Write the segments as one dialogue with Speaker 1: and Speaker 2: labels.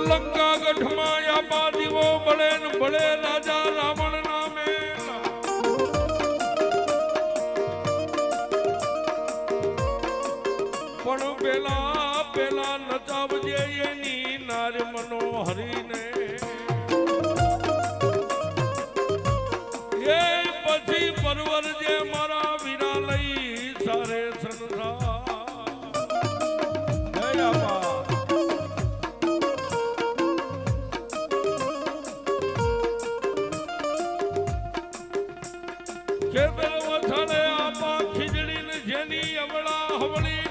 Speaker 1: લંકા ગઢમાં યાબા દીવો બળે ને બળે રાજા રાવણ નામે પણ પેલા પેલા નચાવજે એની નાર મનોહરીને એ પછી પરવરજે મારા વીરા લઈ સારે સંસાર જય આપા ખેતર વથાણે આપા ખીજડી ને જેની અવળા હવળી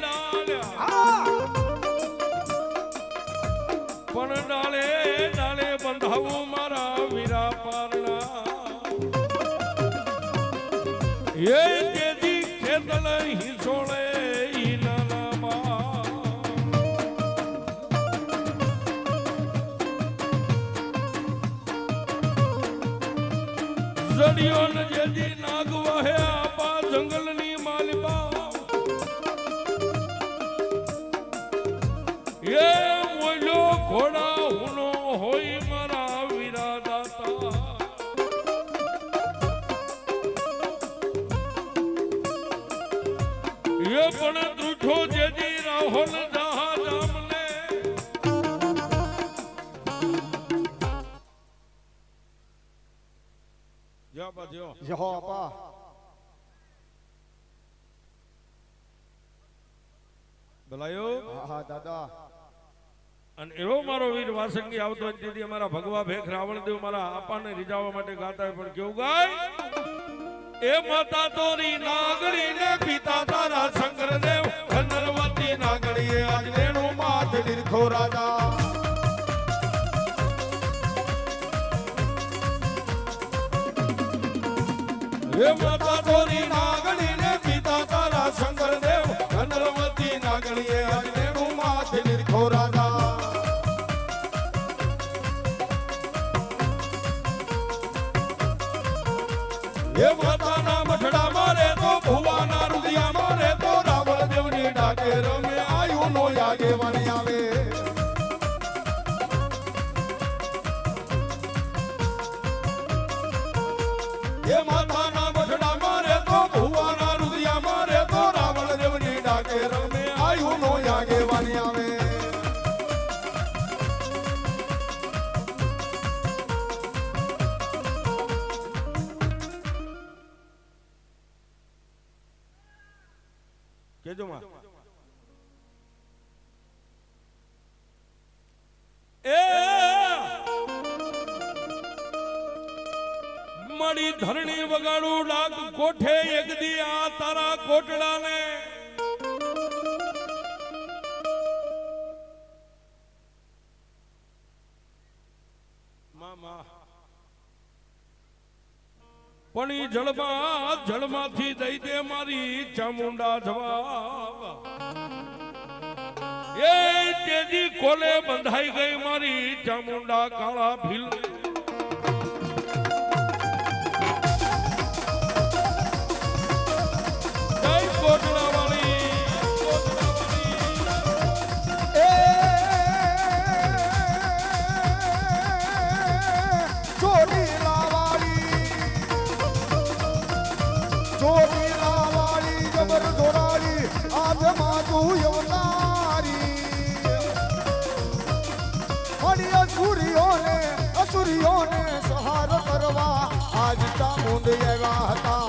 Speaker 1: પણ ડાળે ડાળે બંધાવું મારા વીરા પારણા એ જેથી ખેતલ હિંસોળે ઈ નાનામાં જડિયો ને જેથી નાગ વહે આપા જંગલની માલબા એ મોલો ઘોડા હુનો હોય મારા વીરા દાતા એ પણ દુઠો જેજી રાહોલ જહાજ અમને જો બાજો
Speaker 2: જો આપા
Speaker 1: બોલાયો
Speaker 2: હા દાદા
Speaker 1: અને એવો મારો વીર વાસંગી આવતો તેથી અમારા ભગવા ભેખ રાવણદેવ મારા આપાને રીઝાવવા માટે ગાતા હોય પણ કેવું ગાય એ માતા તોરી નાગરી ને પિતા તારા શંકરદેવ
Speaker 2: ધનવતી નાગણીએ આજ વેણુ માથ નિરખો રાજા
Speaker 1: એ માતા તોરી
Speaker 2: નાગણી ને પિતા તારા શંકરદેવ ધનવતી નાગણીએ આજ વેણુ માથ નિરખો રાજા
Speaker 1: એ માતાના મઠડા મારે તો ભુવાના રુદિયા મારે તો
Speaker 2: રાવણ દેવની ડાકે રમે આયુ નો આગેવાની આવે એ માતાના મઠડા મારે તો ભુવાના રુદિયા મારે તો રાવણ દેવની ડાકે રમે આયુ નો આગેવાની આવે
Speaker 1: કેજો માં એ મારી ધરણી વગાડું ડાક કોઠે એક દી આ તારા કોટડાને મામા પણ ઈ જળમાંથી દઈ દે મારી ચામુંડા જવાબ એ તેજી કોલે બંધાઈ ગઈ મારી ચામુંડા કાળા ભીલ જય કોટડા વાળી
Speaker 2: ચોરી લાવાળી જબર જોડાળી આજ માતું યવનારી હળી અસુરીઓને સહાર કરવા આજ ચામુંડ આવ્યા હતા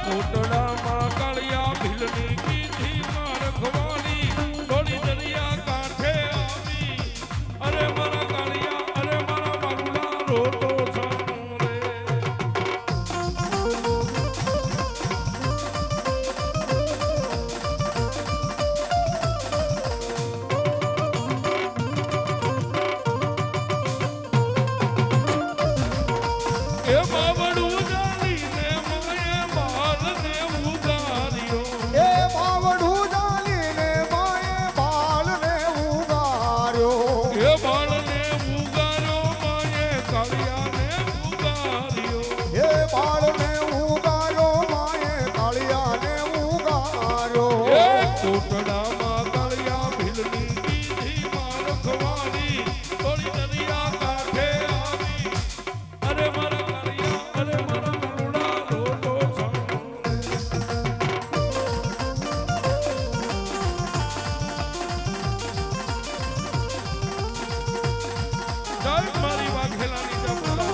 Speaker 1: કોટડામાં કાળિયા ભીલની કીધી માર ખવાની ડોળી દરિયા કાંઠે આવી અરે મારા કાળિયા અરે મારા બાબુલા રોતો સાનો રે કોટડામાં કાળિયા ભીલની કીધી માં રખવાની થોડી દરિયા કાંઠે આવી અરે મારા કાળિયા અરે મારા મનુડા રોટો જય મારી વાઘેલાની ચામુંડા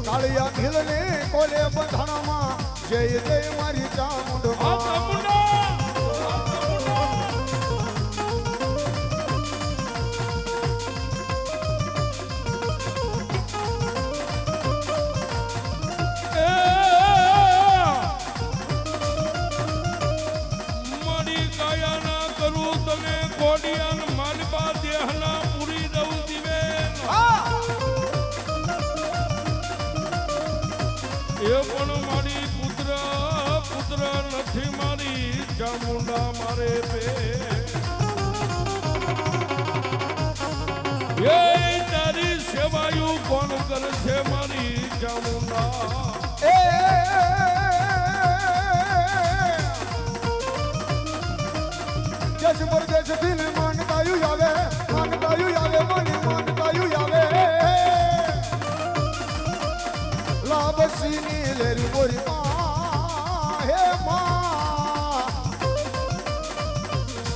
Speaker 2: કાળિયા ખીલને કોલે બંધાણામાં જય જય મારી ચામુંડ
Speaker 1: મારી કાયા ના કરું તને કોડિયાન માનપા દેહના પૂરી દઉં દિવેન એ પણ મારી પુત્ર નથી મારી ચામુંડા મારે પે એ તારી સેવાયું કોણ કરશે મારી ચામુંડા
Speaker 2: જસ પરદેશ દિલ માનતાયું આવે મને માનતાયું આવે લાબસીની લેરી બોરી હે માં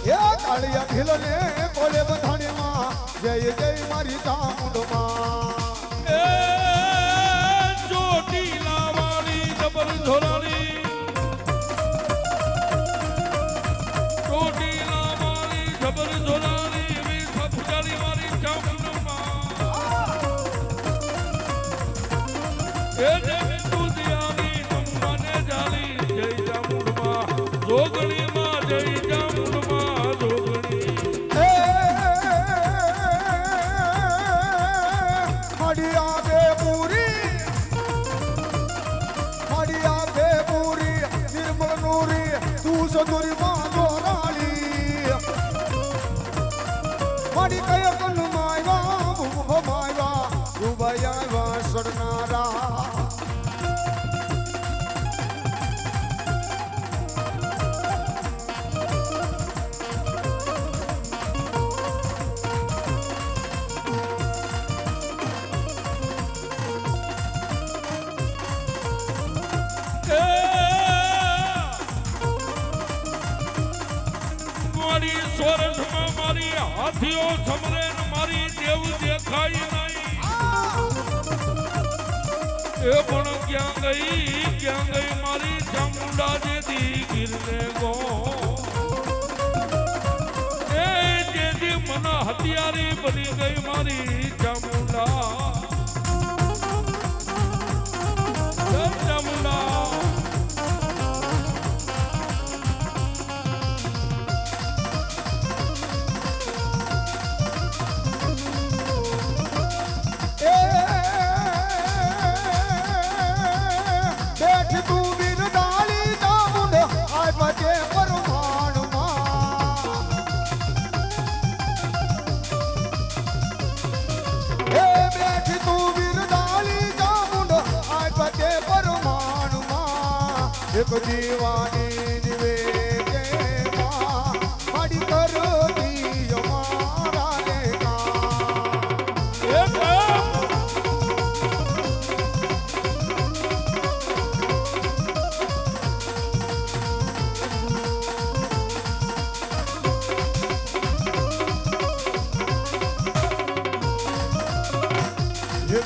Speaker 2: એ કાળિયા ખીલને કોલે બંધાણીમાં જય જય મારી ચામુંડમાં
Speaker 1: એ ચોટીલા વાળી જબર ધોરાણી ચોટીલા વાળી જબર ધોરાણી વી સફજારી મારી ચામુંડમાં એ દેવી તુદિયાની નમવાને જાલી જય ચામુંડમાં જોગણીમાં જય ચામુંડમાં જોગણી
Speaker 2: મારી આગે પૂરી નિર્મળ નૂરી તું સદુરી માં દોરાળી મારી કય કન માયવા ભૂખ માયવા ડૂબાયા સડનારા
Speaker 1: મારી સોરઠમાં મારી હાથીઓ સમરે ને મારી દેવ દેખાય નહીં એ પણ ક્યાં ગઈ મારી ચામુંડા જેથી ગીરને ગો એ જેથી મને હથિયારી બની ગઈ મારી ચામુંડા ચામુંડા
Speaker 2: એક દીવાની દિવે કે માં માડી કરતી અમારા લેકા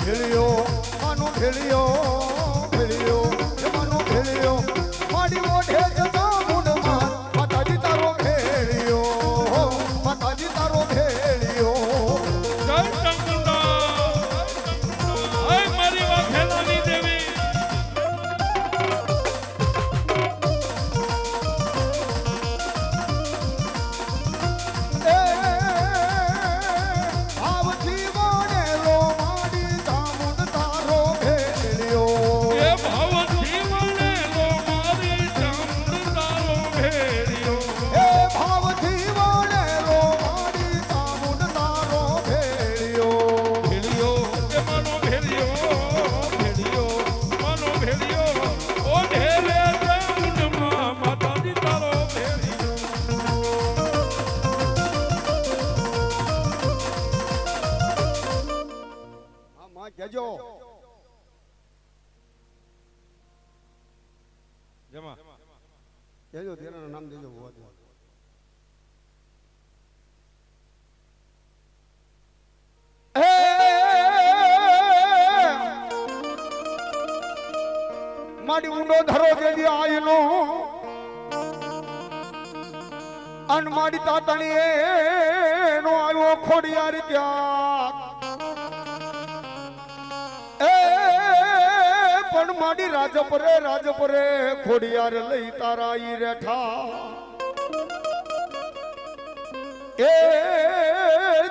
Speaker 2: ભેળિયો માનો ભેળિયો માનો ભેળિયો માડી ઓઢે જતો મુંડમાં માતાજી તારો ભેળિયો કેજો તેના નામ દેજો હોવા દો. મારી ઊંડો ધરો જેદી આયનો અન મારી તાતણી નો આવ્યો ખોડિયાર ક્યાં પણ મારી રાજપરે ખોડિયાર લઈ તારા ઈ રેઠા એ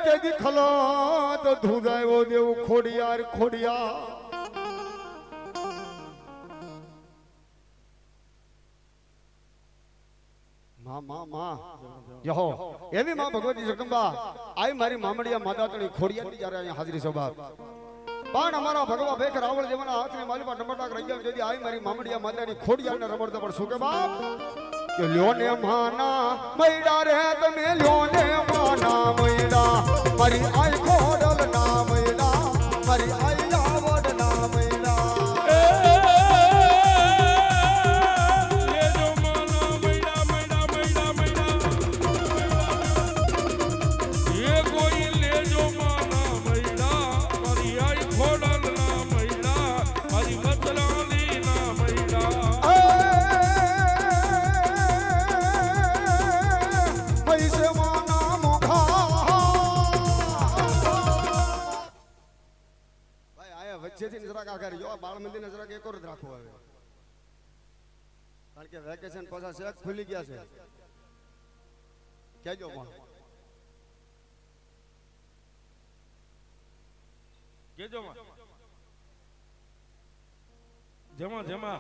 Speaker 2: તેદી ખલાત ધુદાયો દેવ ખોડિયાર માં યહો એવી માં ભગવતી જગદંબા આઈ મારી મામડિયા માદાતણી ખોડિયારની જ્યારે અહીંયા હાજરી સભા પણ અમારા ભગવા ભેખ રાવળ જેવાના હાથની માલીમાં ટમટાક રહી ગયા જેથી આઈ મારી મામડિયા માદાની ખોડિયારને રમડતો પણ શું કે બાપ કે લ્યોને માના મૈડા રે તમે લ્યોને માના મૈડા મારી આઈ ખોડલ ના મૈડા મારી આઈ આવડ ના મૈડા વચ્ચેથી જરાક આગળ જો બાળ મંદિરને જરાક એક જ રાખવો આવે કારણ કે વેકેશન પાછા શેક ખુલી ગયા છે કેજો માં
Speaker 1: કેજો માં જમા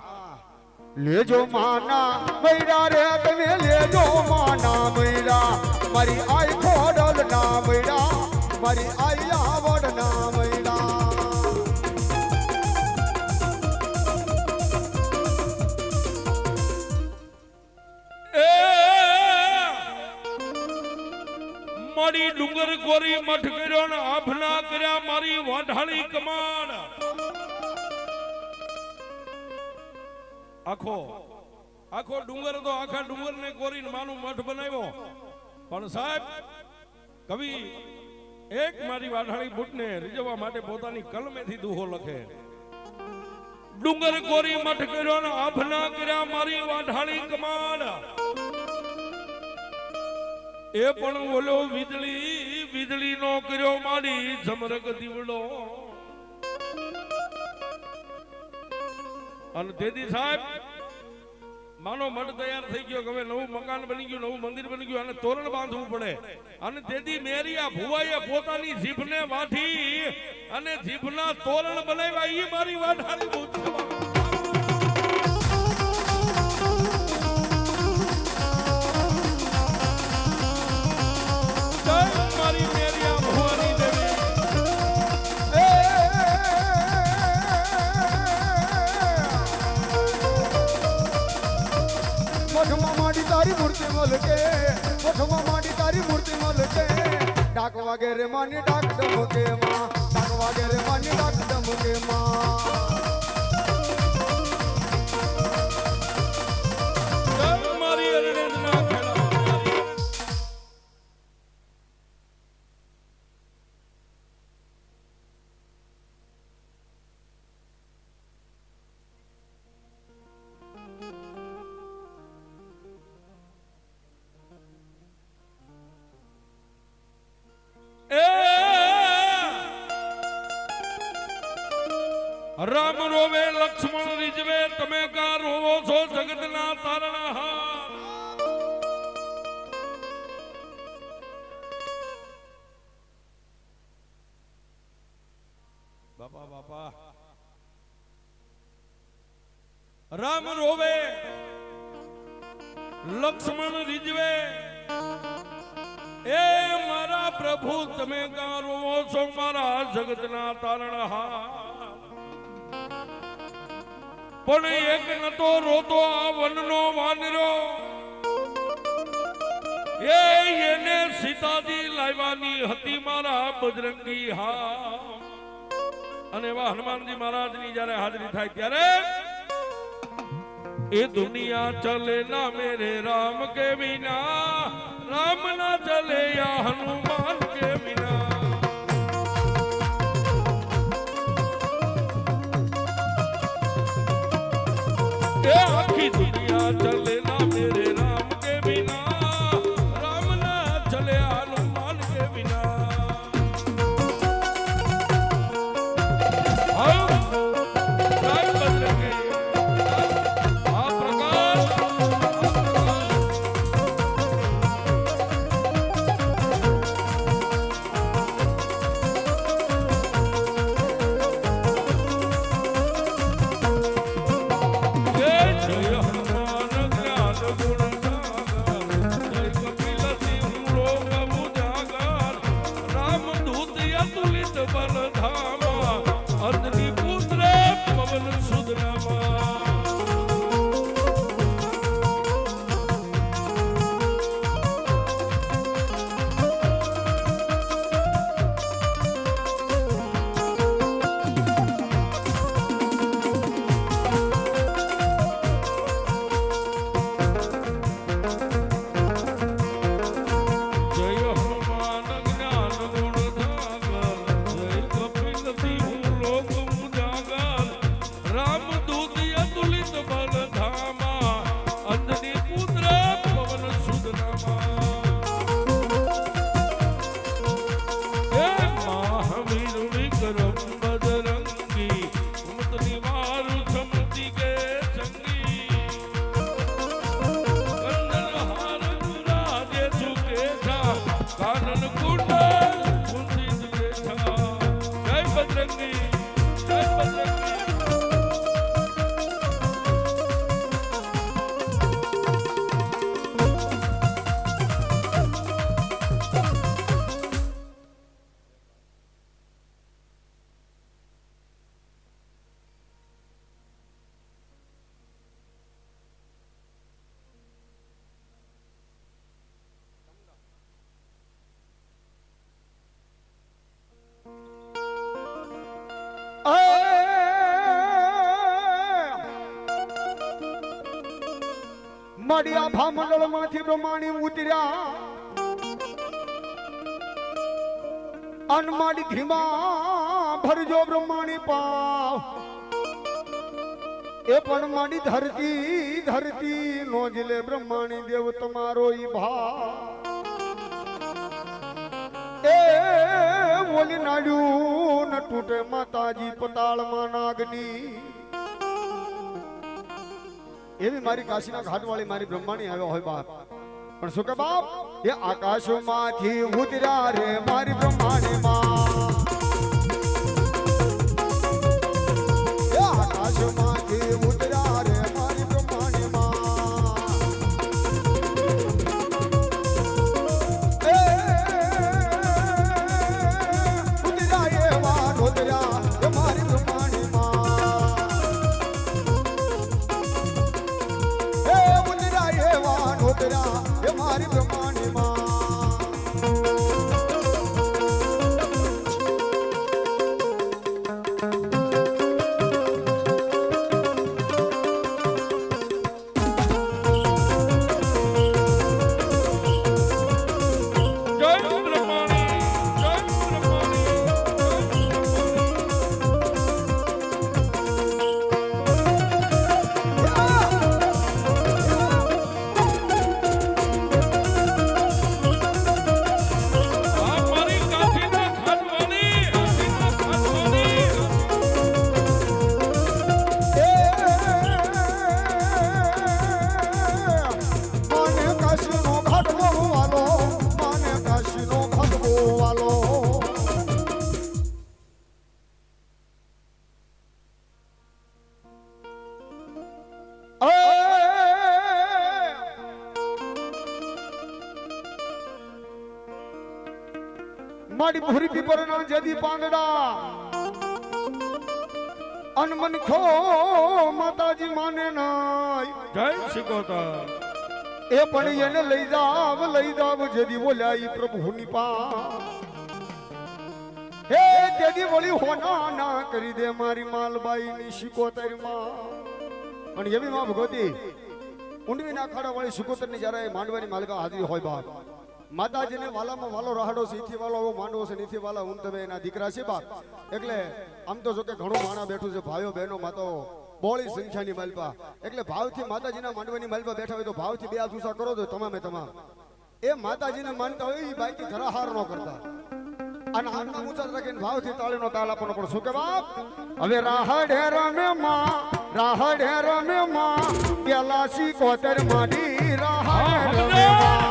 Speaker 2: લેજો માના મૈડા રે તમે લેજો માના મૈડા મારી આઈ ખોડલ ના મૈડા મારી આઈ આવડ ના મૈડા
Speaker 1: મારી ડુંગર કોરી મઠ કર્યો ને આભના કર્યા મારી વાઢાળી કમાડ આખો ડુંગર તો આખા ડુંગર ને કોરીને માનું મઠ બનાવ્યો પણ સાહેબ કવિ એક મારી વાઢાળી બુટને રીઝવવા માટે પોતાની કલમેથી દુહો લખે ડુંગર કોરી મઠ કર્યો ને આભના કર્યા મારી વાઢાળી કમાડ એ પણ ઓલો વીજળી નો કર્યો મારી જમરક દીવડો અને તેથી સાહેબ માનો મઠ તૈયાર થઈ ગયો હવે નવું મકાન બની ગયું નવું મંદિર બની ગયું અને તોરણ બાંધવું પડે અને તેથી મેરિયા ભુવાએ પોતાની જીભને વાઠી અને જીભના તોરણ બનાવ્યા ઈ મારી વાઢાળી બહુ મારી મેરિયા ભુવાની દેવી
Speaker 2: મઠમાં માડી તારી મૂર્તિ મલકે મઠમાં માડી તારી મૂર્તિ મલકે ડાક વાગે રે માની ડાક ડમકે માં ડાક વાગે રે માની ડાક ડમકે માં
Speaker 1: મારી અરણેજના રામ રોવે લક્ષ્મણ રીજવે તમે કા રોવો છો જગતના તારણહાર બાપા રામ રોવે લક્ષ્મણ રીજવે એ મારા પ્રભુ તમે કા રોવો છો મારા જગતના તારણહાર પણ એક નતો રોતો આ વનનો વાનરો એને સીતાજી લાવવાની હતી મારા બજરંગી હા અને એવા હનુમાનજી મહારાજની જ્યારે હાજરી થાય ત્યારે ये दुनिया चले ना मेरे राम के बिना, राम ना चले या हनुमान के बिना। ये आखी दुनिया चले ना मेरे राम के बिना, राम ना चले हनुमान के बिना।
Speaker 2: માડિયા ભામંડળ માંથી બ્રહ્માણી ઉતર્યા અનમાડી ધીમા ભરજો બ્રહ્માણી પાવ એ પણ માડી ધરતી ધરતી નોજલે બ્રહ્માણી દેવ તમારો ઈ ભાવ એ બોલી નાડ્યું ન તૂટે માતાજી પતાળમાં નાગની એવી મારી કાશીના ઘાટવાળી મારી બ્રહ્માણી આવ્યો હોય બાપ પણ શું કે બાપ એ આકાશમાંથી ઉતર્યા રે મારી બ્રહ્માણી માં એ આકાશમાંથી ઉતર્યા રે મારી બ્રહ્માણી માં એ ઉતર્યા એવા ઉતર્યા એ મારી બ્રહ્માણી એ મારી બ્રહ્માણી માં મારી ભૂરી પીપરના જદી પાંદડા અનમન ખો માતાજી માને નાય
Speaker 1: જય શિકોતા
Speaker 2: એ પણ એને લઈ જાવ જદી બોલ્યા ઈ પ્રભુની પા હે જદી બોલી હોના ના કરી દે મારી માલબાઈ ની શિકોતર માં અને એવી માં ભગવતી ઊંડવી ના ખાડા વાળી સુકોતરની જ્યારે માંડવાની માલિકા હાજરી હોય બાપ માતાજીને વાલામાં વાલો રાહડો છે ઈથી વાલો એવો માંડવો છે નીથી વાલા ઊન તમે એના દીકરા છે બાપ એટલે આમ તો જો કે ઘણું માણા બેઠું છે ભાઈઓ બહેનો માતાઓ બોળી સંખ્યાની માલપા એટલે ભાવથી માતાજીના માંડવાની માલપા બેઠા હોય તો ભાવથી બે હાથ ઊંચા કરો તો તમામે તમામ એ માતાજીને માનતા હોય એ બાઈકી ધરાહાર ન કરતા અને હાથના ઊંચા રાખીને ભાવથી તાળીનો તાલ આપવાનો પણ શું કે બાપ હવે રાહડે રમે માં પેલા સિકોતર માડી રાહડે રમે માં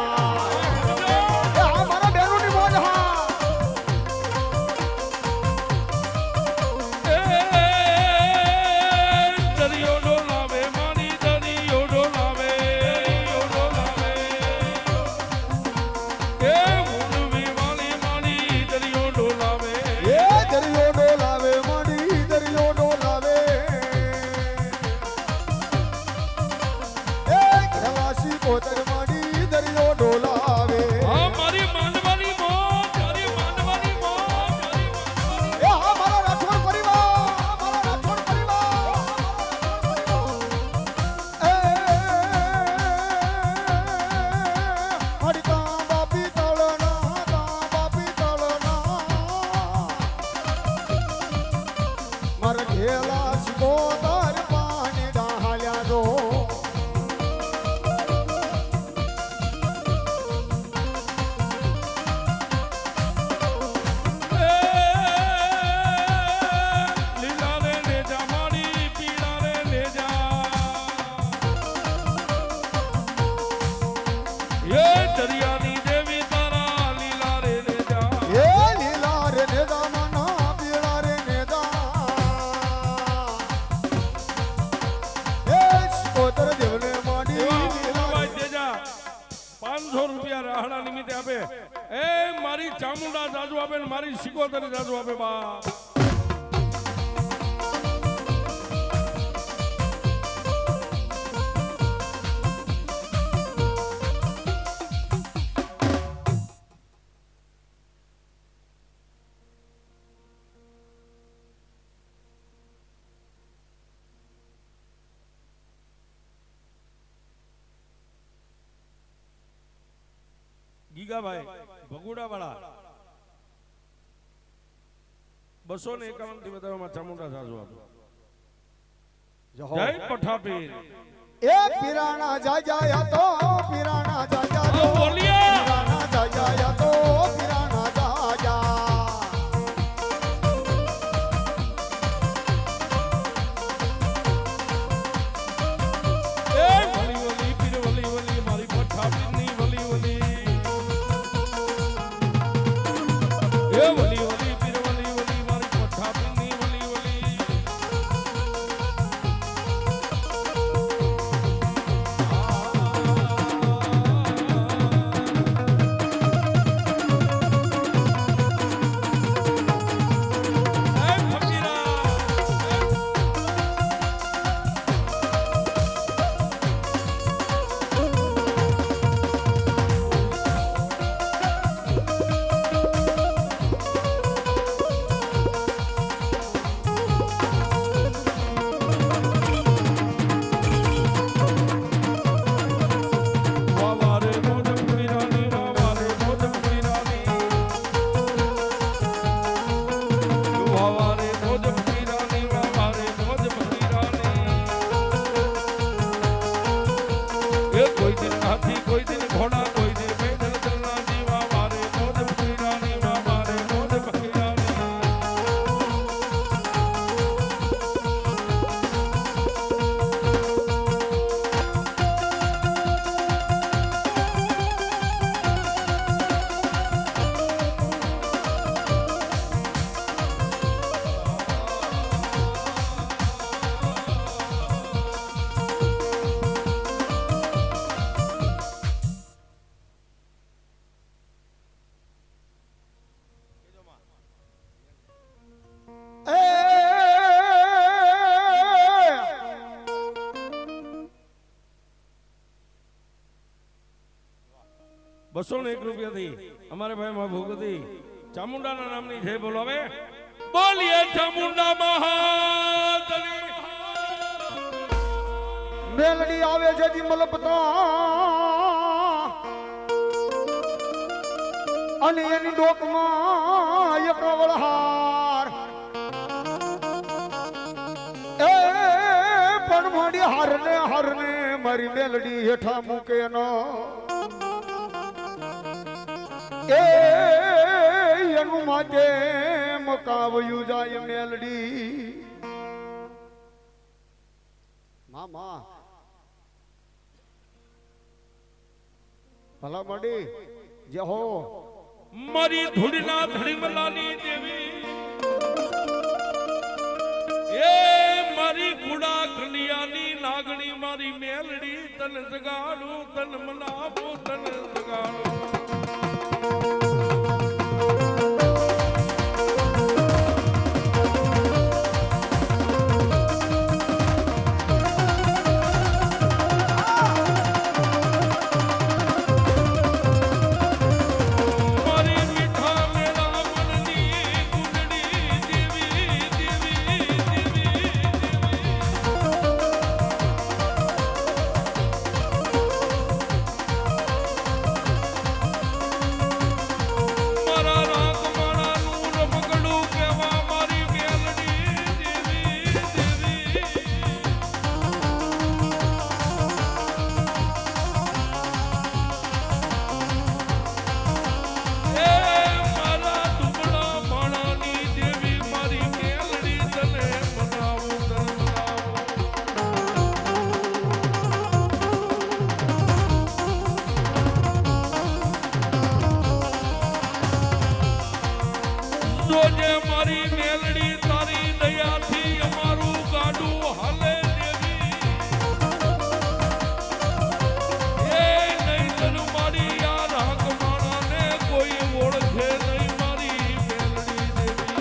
Speaker 1: ચામુંડા જાજુ આપે ને મારી સિકોતર જાજુ આપે બા ગીગાભાઈ ભગુડા વાળા 251 થી વધારેમાં ચામુંડા જાજુ આપો જય પઠાપીર
Speaker 2: એ પીરાણા જાયા તો પીરાણા જાયા તો
Speaker 1: બોલિયા
Speaker 2: પીરાણા જાયા તો પીરાણા જાયા
Speaker 1: એ વલી વલી પીર વલી વલી મારી પઠાપીરની વલી વલી એ વલી વલી પીર વલી વલી મારી પઠાપીરની વલી વલી ₹201 અમારે ભાઈ માં ભૂગતી ચામુંડાના નામની છે બોલો હવે બોલીએ ચામુંડા મહાદેવી
Speaker 2: મેલડી આવે છે જી મલપતા અને એની ડોકમાં એક વળહાર એ પણ મોડી હારને મારી મેલડી હેઠા મૂકે નો એ એનું માથે મકાવ્યું જાય મેલડી મામા ભલા મડી જે હો
Speaker 1: મારી ધૂળના ધડીમલાની દેવી એ મારી ગુડા કલિયાની નાગણી મારી મેલડી તન જગાડું તન મનાવું તન જગાડું જોજે મારી મેલડી તારી દયાથી અમારું ગાડું હાલે દેવી એ નહીં તન મારી આ રાગ માણાને કોઈ ઓળખે નહીં મારી મેલડી દેવી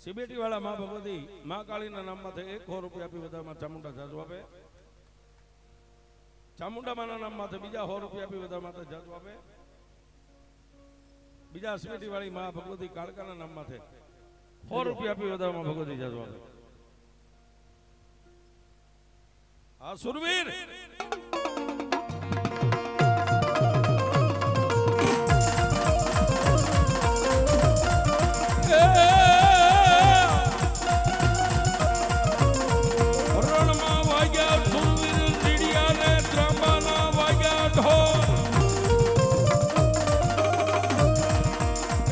Speaker 1: સિબેટી વાળા માં ભગવતી માં કાળીના નામમાંથી 100 રૂપિયા આપી વધારમાં ચામુંડા જાજુ આપે ચામુંડા માના નામમાંથી બીજા 100 રૂપિયા આપી વધારમાં જાજુ આપે બીજા સિબેટી વાળી માં ભગવતી કાળકાના નામમાંથી 100 રૂપિયા આપી વધારમાં ભગવતી જાજુ આપે આ સુરવીર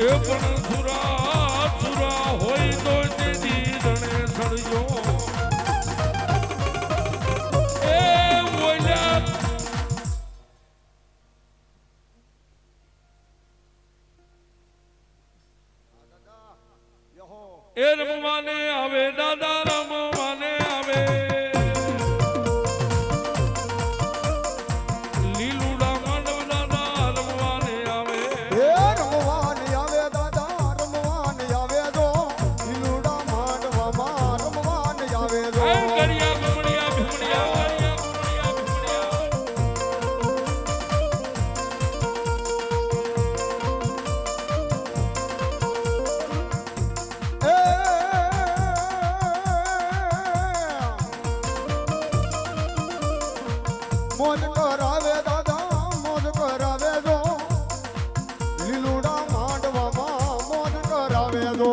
Speaker 1: એ પણ સુરા સુરા હોય તો તેદી ધણે સળજો એ બોલ્યા એ રમવાને આવે દાદા રમવાને આવે લીલુડા માંડવ દાદા રમવાને આવે
Speaker 2: મોજ કરાવે દાદા મોજ કરાવે જો લીલુડા માંડવામાં મોજ કરાવે જો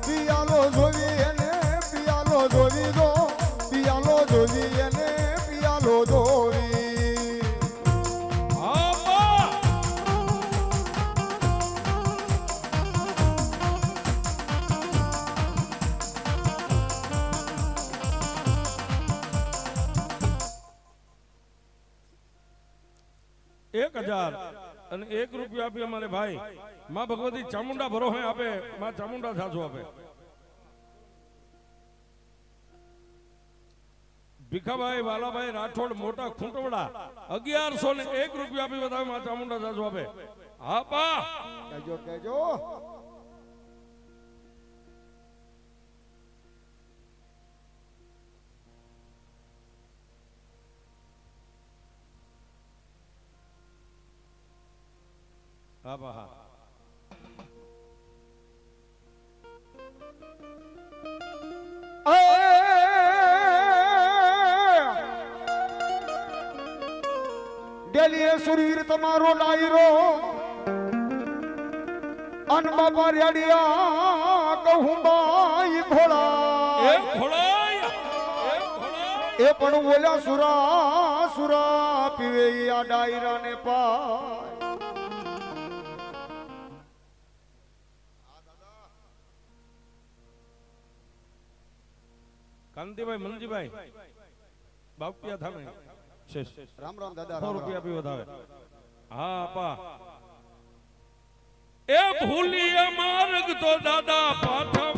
Speaker 2: પિયાલો જોવી એને પિયાલો જોવી જો પિયાલો જોવી એને પિયાલો જોવી
Speaker 1: एक 1000 અને 1 રૂપિયો આપી અમારે ભાઈ માં ભગવતી ચામુંડા ભરો હે આપે માં ચામુંડા સાચું આપે ભીખાભાઈ વાલાભાઈ રાઠોડ મોટા ખૂંટવડા 1101 રૂપિયા આપી વધાવે માં ચામુંડા જાજુ આપે. હા પા
Speaker 2: કહેજો કહેજો.
Speaker 1: હા પા હા.
Speaker 2: ડેલીએ સુરવીર તમારો ડાયરો અન બાપા રેડિયા કહું બાઈ ઘોડા
Speaker 1: એ ઘોડાય એ ઘોડાય
Speaker 2: એ પણ બોલ્યા સુરા સુરા પીવે ઈ આ ડાયરા ને પાય.
Speaker 1: કાંતિભાઈ મનજીભાઈ બાપુયા થામે
Speaker 2: રામ રામ દાદા.
Speaker 1: 100 રૂપિયા આપી વધાવે. હા પા એ ભૂલી માર્ગ તો દાદા પાછા